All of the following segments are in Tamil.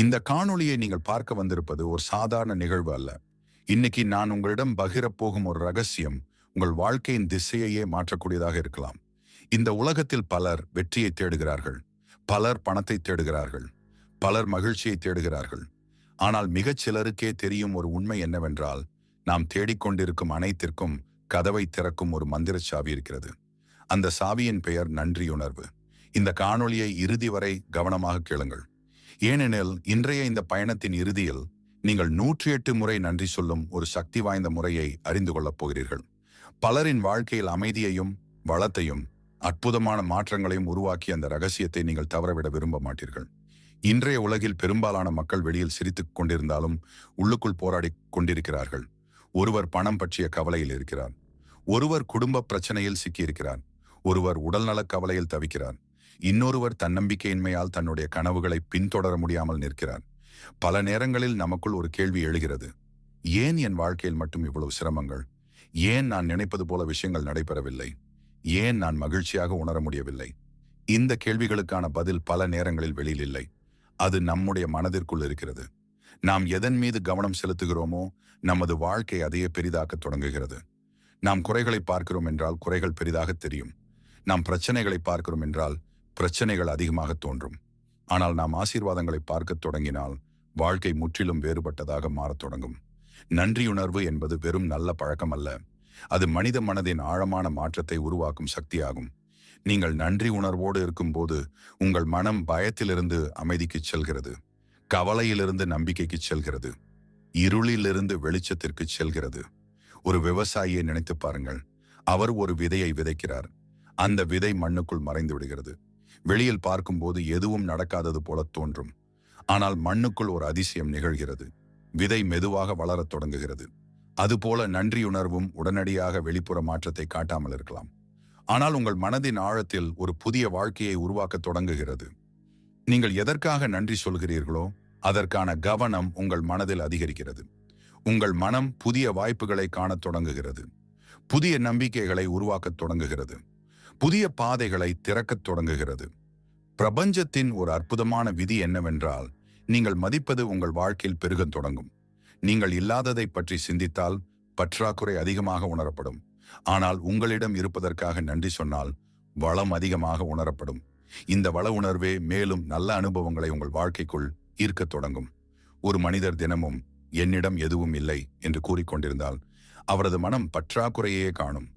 இந்த காணொளியை நீங்கள் பார்க்க வந்திருப்பது ஒரு சாதாரண நிகழ்வு அல்ல. இன்னைக்கு நான் உங்களிடம் பகிரப் போகும் ஒரு ரகசியம் உங்கள் வாழ்க்கையின் திசையையே மாற்றக்கூடியதாக இருக்கலாம். இந்த உலகத்தில் பலர் வெற்றியை தேடுகிறார்கள், பலர் பணத்தை தேடுகிறார்கள், பலர் மகிழ்ச்சியை தேடுகிறார்கள். ஆனால் மிகச் சிலருக்கே தெரியும் ஒரு உண்மை என்னவென்றால், நாம் தேடிக்கொண்டிருக்கும் அனைத்திற்கும் கதவை திறக்கும் ஒரு மந்திரச் சாவி இருக்கிறது. அந்த சாவியின் பெயர் நன்றியுணர்வு. இந்த காணொளியை இறுதி வரை கவனமாக கேளுங்கள். ஏனெனில் இன்றைய இந்த பயணத்தின் இறுதியில் நீங்கள் 108 முறை நன்றி சொல்லும் ஒரு சக்தி வாய்ந்த முறையை அறிந்து கொள்ளப் போகிறீர்கள். பலரின் வாழ்க்கையில் அமைதியையும் வளத்தையும் அற்புதமான மாற்றங்களையும் உருவாக்கிய அந்த ரகசியத்தை நீங்கள் தவறவிட விரும்ப மாட்டீர்கள். இன்றைய உலகில் பெரும்பாலான மக்கள் வெளியில் சிரித்துக் கொண்டிருந்தாலும் உள்ளுக்குள் போராடி கொண்டிருக்கிறார்கள். ஒருவர் பணம் பற்றிய கவலையில் இருக்கிறார், ஒருவர் குடும்ப பிரச்சனையில் சிக்கியிருக்கிறார், ஒருவர் உடல்நலக் கவலையில் தவிக்கிறார், இன்னொருவர் தன்னம்பிக்கையின்மையால் தன்னுடைய கனவுகளை பின்தொடர முடியாமல் நிற்கிறார். பல நேரங்களில் நமக்குள் ஒரு கேள்வி எழுகிறது: ஏன் என் வாழ்க்கையில் மட்டும் இவ்வளவு சிரமங்கள்? ஏன் நான் நினைப்பது போல விஷயங்கள் நடைபெறவில்லை? ஏன் நான் மகிழ்ச்சியாக உணர முடியவில்லை? இந்த கேள்விகளுக்கான பதில் பல நேரங்களில் வெளியில் இல்லை. அது நம்முடைய மனதிற்குள் இருக்கிறது. நாம் எதன் மீது கவனம் செலுத்துகிறோமோ நமது வாழ்க்கை அதையே பெரிதாக்க தொடங்குகிறது. நாம் குறைகளை பார்க்கிறோம் என்றால் குறைகள் பெரிதாக தெரியும். நாம் பிரச்சனைகளை பார்க்கிறோம் என்றால் பிரச்சனைகள் அதிகமாக தோன்றும். ஆனால் நாம் ஆசீர்வாதங்களை பார்க்கத் தொடங்கினால் வாழ்க்கை முற்றிலும் வேறுபட்டதாக மாறத் தொடங்கும். நன்றியுணர்வு என்பது வெறும் நல்ல பழக்கம் அல்ல, அது மனித மனதின் ஆழமான மாற்றத்தை உருவாக்கும் சக்தியாகும். நீங்கள் நன்றி உணர்வோடு இருக்கும்போது உங்கள் மனம் பயத்திலிருந்து அமைதிக்கு செல்கிறது, கவலையிலிருந்து நம்பிக்கைக்கு செல்கிறது, இருளிலிருந்து வெளிச்சத்திற்கு செல்கிறது. ஒரு விவசாயியை நினைத்து பாருங்கள். அவர் ஒரு விதையை விதைக்கிறார். அந்த விதை மண்ணுக்குள் மறைந்து விடுகிறது. வெளியில் பார்க்கும்போது எதுவும் நடக்காதது போல தோன்றும். ஆனால் மண்ணுக்குள் ஒரு அதிசயம் நிகழ்கிறது. விதை மெதுவாக வளரத் தொடங்குகிறது. அதுபோல நன்றியுணர்வும் உடனடியாக வெளிப்புற மாற்றத்தை காட்டாமல் இருக்கலாம். ஆனால் உங்கள் மனதின் ஆழத்தில் ஒரு புதிய வாழ்க்கையை உருவாக்கத் தொடங்குகிறது. நீங்கள் எதற்காக நன்றி சொல்கிறீர்களோ அதற்கான கவனம் உங்கள் மனதில் அதிகரிக்கிறது. உங்கள் மனம் புதிய வாய்ப்புகளை காணத் தொடங்குகிறது, புதிய நம்பிக்கைகளை உருவாக்கத் தொடங்குகிறது, புதிய பாதைகளை திறக்கத் தொடங்குகிறது. பிரபஞ்சத்தின் ஒரு அற்புதமான விதி என்னவென்றால், நீங்கள் மதிப்பது உங்கள் வாழ்க்கையில் பெருகத் தொடங்கும். நீங்கள் இல்லாததை பற்றி சிந்தித்தால் பற்றாக்குறை அதிகமாக உணரப்படும். ஆனால் உங்களிடம் இருப்பதற்காக நன்றி சொன்னால் வளம் அதிகமாக உணரப்படும். இந்த வள உணர்வே மேலும் நல்ல அனுபவங்களை உங்கள் வாழ்க்கைக்குள் ஈர்க்கத் தொடங்கும். ஒரு மனிதர் தினமும் என்னிடம் எதுவும் இல்லை என்று கூறிக்கொண்டிருந்தால் அவரது மனம் பற்றாக்குறையே காணும்.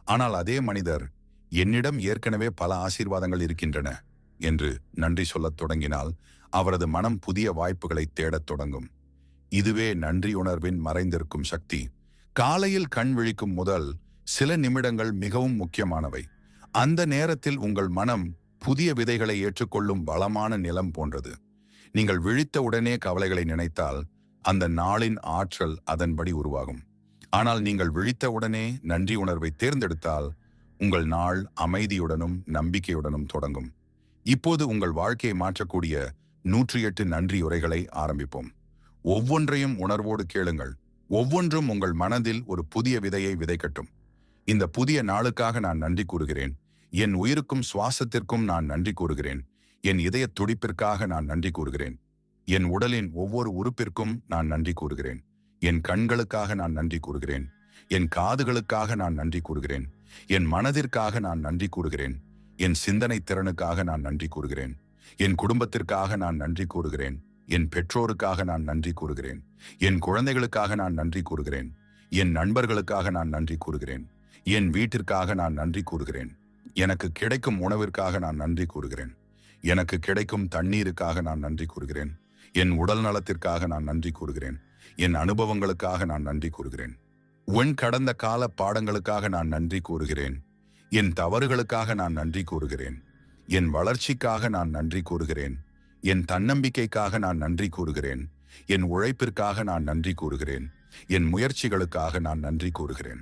ஆனால் அதே மனிதர் என்னிடம் ஏற்கனவே பல ஆசீர்வாதங்கள் இருக்கின்றன என்று நன்றி சொல்லத் தொடங்கினால் அவரது மனம் புதிய வாய்ப்புகளை தேடத் தொடங்கும். இதுவே நன்றியுணர்வின் மறைந்திருக்கும் சக்தி. காலையில் கண் விழிக்கும் முதல் சில நிமிடங்கள் மிகவும் முக்கியமானவை. அந்த நேரத்தில் உங்கள் மனம் புதிய விதைகளை ஏற்றுக்கொள்ளும் வளமான நிலம் போன்றது. நீங்கள் விழித்த உடனே கவலைகளை நினைத்தால் அந்த நாளின் ஆற்றல் அதன்படி உருவாகும். ஆனால் நீங்கள் விழித்த உடனே நன்றி உணர்வை தேர்ந்தெடுத்தால் உங்கள் நாள் அமைதியுடனும் நம்பிக்கையுடனும் தொடங்கும். இப்போது உங்கள் வாழ்க்கையை மாற்றக்கூடிய 108 நன்றியுரைகளை ஆரம்பிப்போம். ஒவ்வொன்றையும் உணர்வோடு கேளுங்கள். ஒவ்வொன்றும் உங்கள் மனதில் ஒரு புதிய விதையை விதைக்கட்டும். இந்த புதிய நாளுக்காக நான் நன்றி கூறுகிறேன். என் உயிருக்கும் சுவாசத்திற்கும் நான் நன்றி கூறுகிறேன். என் இதய துடிப்பிற்காக நான் நன்றி கூறுகிறேன். என் உடலின் ஒவ்வொரு உறுப்பிற்கும் நான் நன்றி கூறுகிறேன். என் கண்களுக்காக நான் நன்றி கூறுகிறேன். என் காதுகளுக்காக நான் நன்றி கூறுகிறேன். என் மனதிற்காக நான் நன்றி கூறுகிறேன். என் சிந்தனை திறனுக்காக நான் நன்றி கூறுகிறேன். என் குடும்பத்திற்காக நான் நன்றி கூறுகிறேன். என் பெற்றோருக்காக நான் நன்றி கூறுகிறேன். என் குழந்தைகளுக்காக நான் நன்றி கூறுகிறேன். என் நண்பர்களுக்காக நான் நன்றி கூறுகிறேன். என் வீட்டிற்காக நான் நன்றி கூறுகிறேன். எனக்கு கிடைக்கும் உணவிற்காக நான் நன்றி கூறுகிறேன். எனக்கு கிடைக்கும் தண்ணீருக்காக நான் நன்றி கூறுகிறேன். என் உடல் நலத்திற்காக நான் நன்றி கூறுகிறேன். என் அனுபவங்களுக்காக நான் நன்றி கூறுகிறேன். உன் கடந்த கால பாடங்களுக்காக நான் நன்றி கூறுகிறேன். என் தவறுகளுக்காக நான் நன்றி கூறுகிறேன். என் வளர்ச்சிக்காக நான் நன்றி கூறுகிறேன். என் தன்னம்பிக்கைக்காக நான் நன்றி கூறுகிறேன். என் உழைப்பிற்காக நான் நன்றி கூறுகிறேன். என் முயற்சிகளுக்காக நான் நன்றி கூறுகிறேன்.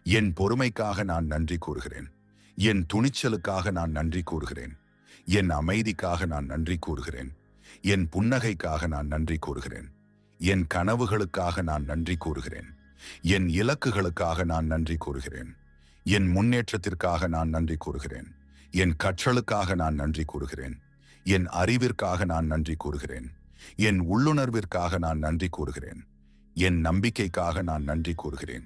என் பொறுமைக்காக நான் நன்றி கூறுகிறேன். என் துணிச்சலுக்காக நான் நன்றி கூறுகிறேன். என் அமைதிக்காக நான் நன்றி கூறுகிறேன். என் புன்னகைக்காக நான் நன்றி கூறுகிறேன். என் கனவுகளுக்காக நான் நன்றி கூறுகிறேன். என் இலக்குகளுக்காக நான் நன்றி கூறுகிறேன். என் முன்னேற்றத்திற்காக நான் நன்றி கூறுகிறேன். என் கற்றலுக்காக நான் நன்றி கூறுகிறேன். என் அறிவிற்காக நான் நன்றி கூறுகிறேன். என் உள்ளுணர்விற்காக நான் நன்றி கூறுகிறேன். என் நம்பிக்கைக்காக நான் நன்றி கூறுகிறேன்.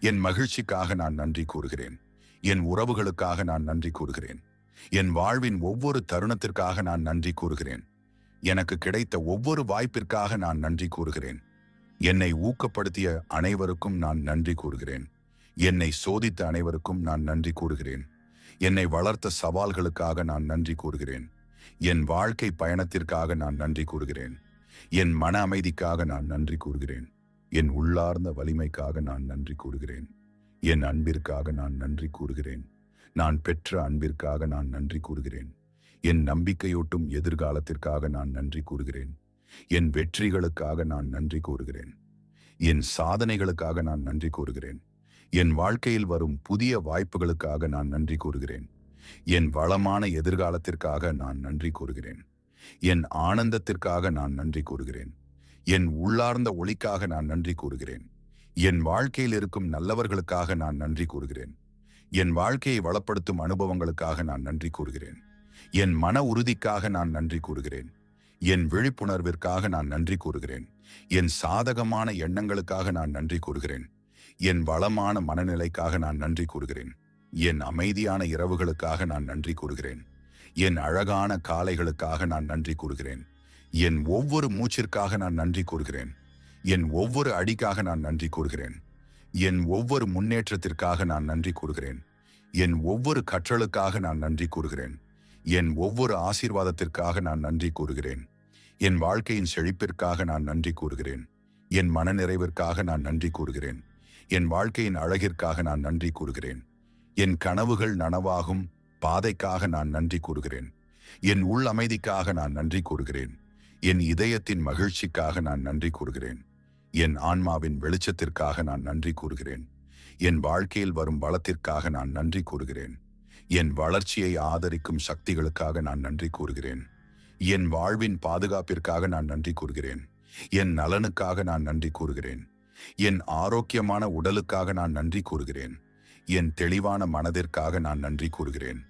என் மகிழ்ச்சிக்காக நான் நன்றி கூறுகிறேன். என் உறவுகளுக்காக நான் நன்றி கூறுகிறேன். என் வாழ்வின் ஒவ்வொரு தருணத்திற்காக நான் நன்றி கூறுகிறேன். எனக்கு கிடைத்த ஒவ்வொரு வாய்ப்பிற்காக நான் நன்றி கூறுகிறேன். என்னை ஊக்கப்படுத்திய அனைவருக்கும் நான் நன்றி கூறுகிறேன். என்னை சோதித்த அனைவருக்கும் நான் நன்றி கூறுகிறேன். என்னை வளர்த்த சவால்களுக்காக நான் நன்றி கூறுகிறேன். என் வாழ்க்கை பயணத்திற்காக நான் நன்றி கூறுகிறேன். என் மன அமைதிக்காக நான் நன்றி கூறுகிறேன். என் உள்ளார்ந்த வலிமைக்காக நான் நன்றி கூறுகிறேன். என் அன்பிற்காக நான் நன்றி கூறுகிறேன். நான் பெற்ற அன்பிற்காக நான் நன்றி கூறுகிறேன். என் நம்பிக்கையூட்டும் எதிர்காலத்திற்காக நான் நன்றி கூறுகிறேன். என் வெற்றிகளுக்காக நான் நன்றி கூறுகிறேன். என் சாதனைகளுக்காக நான் நன்றி கூறுகிறேன். என் வாழ்க்கையில் வரும் புதிய வாய்ப்புகளுக்காக நான் நன்றி கூறுகிறேன். என் வளமான எதிர்காலத்திற்காக நான் நன்றி கூறுகிறேன். என் ஆனந்தத்திற்காக நான் நன்றி கூறுகிறேன். என் உள்ளார்ந்த ஒளிக்காக நான் நன்றி கூறுகிறேன். என் வாழ்க்கையில் இருக்கும் நல்லவர்களுக்காக நான் நன்றி கூறுகிறேன். என் வாழ்க்கையை வளப்படுத்தும் அனுபவங்களுக்காக நான் நன்றி கூறுகிறேன். என் மன உறுதிக்காக நான் நன்றி கூறுகிறேன். என் விழிப்புணர்விற்காக நான் நன்றி கூறுகிறேன். என் சாதகமான எண்ணங்களுக்காக நான் நன்றி கூறுகிறேன். என் வளமான மனநிலைக்காக நான் நன்றி கூறுகிறேன். என் அமைதியான இரவுகளுக்காக நான் நன்றி கூறுகிறேன். என் அழகான காலைகளுக்காக நான் நன்றி கூறுகிறேன். என் ஒவ்வொரு மூச்சிற்காக நான் நன்றி கூறுகிறேன். என் ஒவ்வொரு அடிக்காக நான் நன்றி கூறுகிறேன். என் ஒவ்வொரு முன்னேற்றத்திற்காக நான் நன்றி கூறுகிறேன். என் ஒவ்வொரு கற்றலுக்காக நான் நன்றி கூறுகிறேன். என் ஒவ்வொரு ஆசீர்வாதத்திற்காக நான் நன்றி கூறுகிறேன். என் வாழ்க்கையின் செழிப்பிற்காக நான் நன்றி கூறுகிறேன். என் மனநிறைவிற்காக நான் நன்றி கூறுகிறேன். என் வாழ்க்கையின் அழகிற்காக நான் நன்றி கூறுகிறேன். என் கனவுகள் நனவாகும் பாதைக்காக நான் நன்றி கூறுகிறேன். என் உள் அமைதிக்காக நான் நன்றி கூறுகிறேன். என் இதயத்தின் மகிழ்ச்சிக்காக நான் நன்றி கூறுகிறேன். என் ஆன்மாவின் வெளிச்சத்திற்காக நான் நன்றி கூறுகிறேன். என் வாழ்க்கையில் வரும் வளத்திற்காக நான் நன்றி கூறுகிறேன். என் வளர்ச்சியை ஆதரிக்கும் சக்திகளுக்காக நான் நன்றி கூறுகிறேன். என் வாழ்வின் பாதுகாப்பிற்காக நான் நன்றி கூறுகிறேன். என் நலனுக்காக நான் நன்றி கூறுகிறேன். என் ஆரோக்கியமான உடலுக்காக நான் நன்றி கூறுகிறேன். என் தெளிவான மனதிற்காக நான் நன்றி கூறுகிறேன்.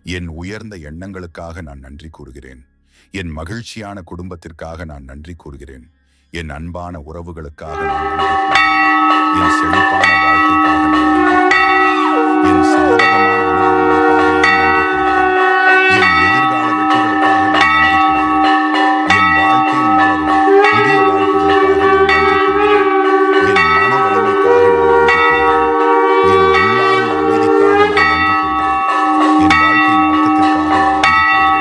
என் உயர்ந்த எண்ணங்களுக்காக நான் நன்றி கூறுகிறேன். என் மகிழ்ச்சியான குடும்பத்திற்காக நான் நன்றி கூறுகிறேன். என் அன்பான உறவுகளுக்காக நான் நன்றி கூறுகிறேன். என் செழிப்பான வாழ்க்கைக்காக நான் நன்றி கூறுகிறேன். என் சாதகமான அனுபவங்களுக்காக நான் நன்றி கூறுகிறேன். என் எதிர்கால வெற்றிகளுக்காக நான் நன்றி கூறுகிறேன். என் வாழ்க்கையில் மலரும் புதிய வாய்ப்புகளுக்காக நான் நன்றி கூறுகிறேன். என் மன வலிமைக்காக நான் நன்றி கூறுகிறேன். என் உள்ளார்ந்த அமைதிக்காக நான் நன்றி கூறுகிறேன். என் வாழ்க்கையின் அர்த்தத்திற்காக நான் நன்றி கூறுகிறேன்.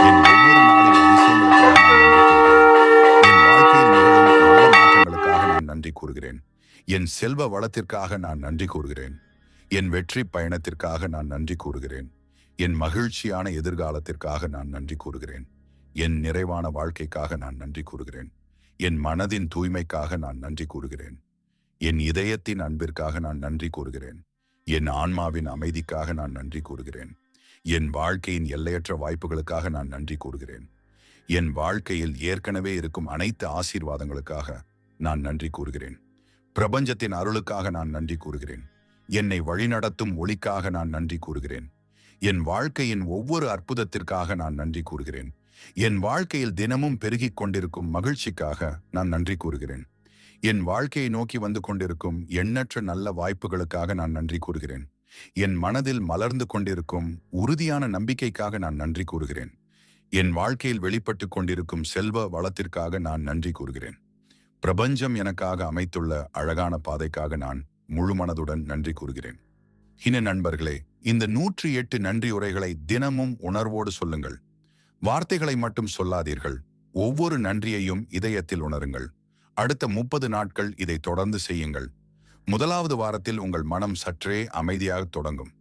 என் ஒவ்வொரு நாளின் அதிசயங்களுக்காக நான் நன்றி கூறுகிறேன். என் வாழ்க்கையில் நிகழும் நல்ல மாற்றங்களுக்காக நான் நன்றி கூறுகிறேன். என் செல்வ வளத்திற்காக நான் நன்றி கூறுகிறேன். என் வெற்றி பயணத்திற்காக நான் நன்றி கூறுகிறேன். என் மகிழ்ச்சியான எதிர்காலத்திற்காக நான் நன்றி கூறுகிறேன். என் நிறைவான வாழ்க்கைக்காக நான் நன்றி கூறுகிறேன். என் மனதின் தூய்மைக்காக நான் நன்றி கூறுகிறேன். என் இதயத்தின் அன்பிற்காக நான் நன்றி கூறுகிறேன். என் ஆன்மாவின் அமைதிக்காக நான் நன்றி கூறுகிறேன். என் வாழ்க்கையின் எல்லையற்ற வாய்ப்புகளுக்காக நான் நன்றி கூறுகிறேன். என் வாழ்க்கையில் ஏற்கனவே இருக்கும் அனைத்து ஆசீர்வாதங்களுக்காக நான் நன்றி கூறுகிறேன். பிரபஞ்சத்தின் அருளுக்காக நான் நன்றி கூறுகிறேன். என்னை வழிநடத்தும் ஒளிக்காக நான் நன்றி கூறுகிறேன். என் வாழ்க்கையின் ஒவ்வொரு அற்புதத்திற்காக நான் நன்றி கூறுகிறேன். என் வாழ்க்கையில் தினமும் பெருகிக் கொண்டிருக்கும் மகிழ்ச்சிக்காக நான் நன்றி கூறுகிறேன். என் வாழ்க்கையை நோக்கி வந்து கொண்டிருக்கும் எண்ணற்ற நல்ல வாய்ப்புகளுக்காக நான் நன்றி கூறுகிறேன். என் மனதில் மலர்ந்து கொண்டிருக்கும் உறுதியான நம்பிக்கைக்காக நான் நன்றி கூறுகிறேன். என் வாழ்க்கையில் வெளிப்பட்டு கொண்டிருக்கும் செல்வ வளத்திற்காக நான் நன்றி கூறுகிறேன். பிரபஞ்சம் எனக்காக அமைத்துள்ள அழகான பாதைக்காக நான் முழு மனதுடன் நன்றி கூறுகிறேன். இன நண்பர்களே, இந்த 108 நன்றி உரைகளை தினமும் உணர்வோடு சொல்லுங்கள். வார்த்தைகளை மட்டும் சொல்லாதீர்கள். ஒவ்வொரு நன்றியையும் இதயத்தில் உணருங்கள். அடுத்த 30 நாட்கள் இதை தொடர்ந்து செய்யுங்கள். முதலாவது வாரத்தில் உங்கள் மனம் சற்றே அமைதியாக தொடங்கும்.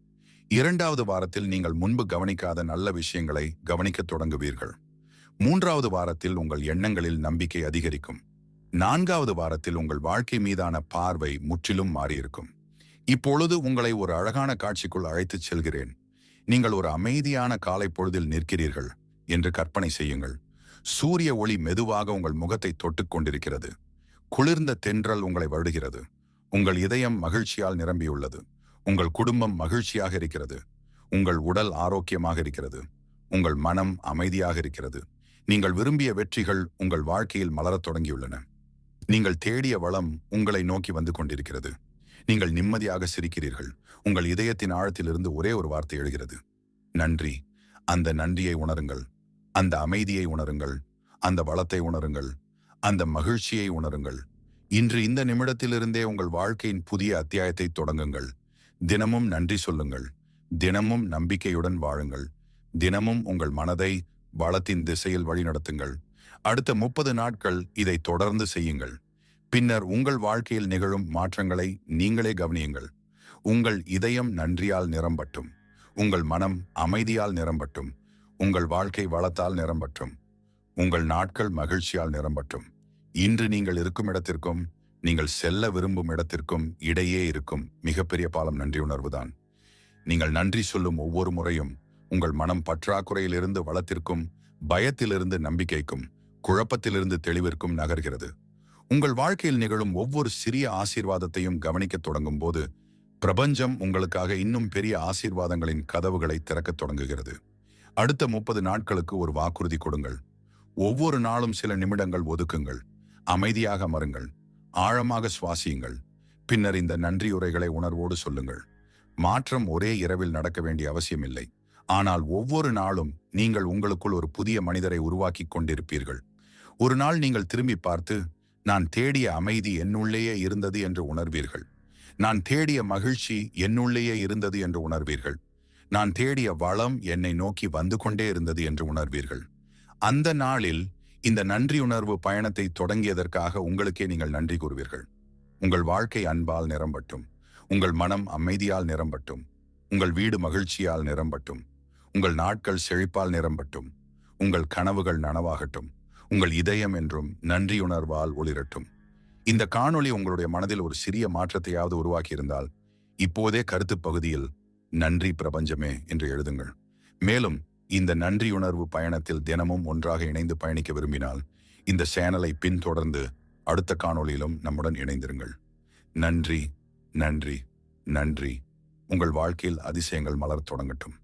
2வது வாரத்தில் நீங்கள் முன்பு கவனிக்காத நல்ல விஷயங்களை கவனிக்கத் தொடங்குவீர்கள். 3வது வாரத்தில் உங்கள் எண்ணங்களில் நம்பிக்கை அதிகரிக்கும். 4வது வாரத்தில் உங்கள் வாழ்க்கை மீதான பார்வை முற்றிலும் மாறியிருக்கும். இப்பொழுது உங்களை ஒரு அழகான காட்சிக்குள் அழைத்துச் செல்கிறேன். நீங்கள் ஒரு அமைதியான காலை பொழுதில் நிற்கிறீர்கள் என்று கற்பனை செய்யுங்கள். சூரிய ஒளி மெதுவாக உங்கள் முகத்தை தொட்டுக் கொண்டிருக்கிறது. குளிர்ந்த தென்றல் உங்களை வருடுகிறது. உங்கள் இதயம் மகிழ்ச்சியால் நிரம்பியுள்ளது. உங்கள் குடும்பம் மகிழ்ச்சியாக இருக்கிறது. உங்கள் உடல் ஆரோக்கியமாக இருக்கிறது. உங்கள் மனம் அமைதியாக இருக்கிறது. நீங்கள் விரும்பிய வெற்றிகள் உங்கள் வாழ்க்கையில் மலரத் தொடங்கியுள்ளன. நீங்கள் தேடிய வளம் உங்களை நோக்கி வந்து கொண்டிருக்கிறது. நீங்கள் நிம்மதியாக சிரிக்கிறீர்கள். உங்கள் இதயத்தின் ஆழத்திலிருந்து ஒரே ஒரு வார்த்தை எழுகிறது: நன்றி. அந்த நன்றியை உணருங்கள். அந்த அமைதியை உணருங்கள். அந்த வளத்தை உணருங்கள். அந்த மகிழ்ச்சியை உணருங்கள். இன்று இந்த நிமிடத்திலிருந்தே உங்கள் வாழ்க்கையின் புதிய அத்தியாயத்தை தொடங்குங்கள். தினமும் நன்றி சொல்லுங்கள். தினமும் நம்பிக்கையுடன் வாழுங்கள். தினமும் உங்கள் மனதை வளத்தின் திசையில் வழிநடத்துங்கள். அடுத்த 30 நாட்கள் இதை தொடர்ந்து செய்யுங்கள். பின்னர் உங்கள் வாழ்க்கையில் நிகழும் மாற்றங்களை நீங்களே கவனியுங்கள். உங்கள் இதயம் நன்றியால் நிரம்பட்டும். உங்கள் மனம் அமைதியால் நிரம்பட்டும். உங்கள் வாழ்க்கை வளத்தால் நிரம்பட்டும். உங்கள் நாட்கள் மகிழ்ச்சியால் நிரம்பட்டும். இன்று நீங்கள் இருக்கும் இடத்திற்கும் நீங்கள் செல்ல விரும்பும் இடத்திற்கும் இடையே இருக்கும் மிகப்பெரிய பாலம் நன்றியுணர்வுதான். நீங்கள் நன்றி சொல்லும் ஒவ்வொரு முறையும் உங்கள் மனம் பற்றாக்குறையிலிருந்து வளத்திற்கும், பயத்திலிருந்து நம்பிக்கைக்கும், குழப்பத்திலிருந்து தெளிவிற்கும் நகர்கிறது. உங்கள் வாழ்க்கையில் நிகழும் ஒவ்வொரு சிறிய ஆசீர்வாதத்தையும் கவனிக்கத் தொடங்கும் போது பிரபஞ்சம் உங்களுக்காக இன்னும் பெரிய ஆசீர்வாதங்களின் கதவுகளை திறக்கத் தொடங்குகிறது. அடுத்த 30 நாட்களுக்கு ஒரு வாக்குறுதி கொடுங்கள். ஒவ்வொரு நாளும் சில நிமிடங்கள் ஒதுக்குங்கள். அமைதியாக அமருங்கள். ஆழமாக சுவாசியுங்கள். பின்னர் இந்த நன்றியுரைகளை உணர்வோடு சொல்லுங்கள். மாற்றம் ஒரே இரவில் நடக்க வேண்டிய அவசியமில்லை. ஆனால் ஒவ்வொரு நாளும் நீங்கள் உங்களுக்குள் ஒரு புதிய மனிதரை உருவாக்கி கொண்டிருப்பீர்கள். ஒரு நாள் நீங்கள் திரும்பி பார்த்து, நான் தேடிய அமைதி என்னுள்ளேயே இருந்தது என்று உணர்வீர்கள். நான் தேடிய மகிழ்ச்சி என்னுள்ளேயே இருந்தது என்று உணர்வீர்கள். நான் தேடிய வளம் என்னை நோக்கி வந்து கொண்டே இருந்தது என்று உணர்வீர்கள். அந்த நாளில் இந்த நன்றியுணர்வு பயணத்தை தொடங்கியதற்காக உங்களுக்கே நீங்கள் நன்றி கூறுவீர்கள். உங்கள் வாழ்க்கை அன்பால் நிரம்பட்டும். உங்கள் மனம் அமைதியால் நிரம்பட்டும். உங்கள் வீடு மகிழ்ச்சியால் நிரம்பட்டும். உங்கள் நாட்கள் செழிப்பால் நிரம்பட்டும். உங்கள் கனவுகள் நனவாகட்டும். உங்கள் இதயம் என்றும் நன்றியுணர்வால் ஒளிரட்டும். இந்த காணொளி உங்களுடைய மனதில் ஒரு சிறிய மாற்றத்தையாவது உருவாக்கியிருந்தால் இப்போதே கருத்து பகுதியில் நன்றி பிரபஞ்சமே என்று எழுதுங்கள். மேலும் இந்த நன்றியுணர்வு பயணத்தில் தினமும் ஒன்றாக இணைந்து பயணிக்க விரும்பினால் இந்த சேனலை பின்தொடர்ந்து அடுத்த காணொளியிலும் நம்முடன் இணைந்திருங்கள். நன்றி, நன்றி, நன்றி. உங்கள் வாழ்க்கையில் அதிசயங்கள் மலரத் தொடங்கட்டும்.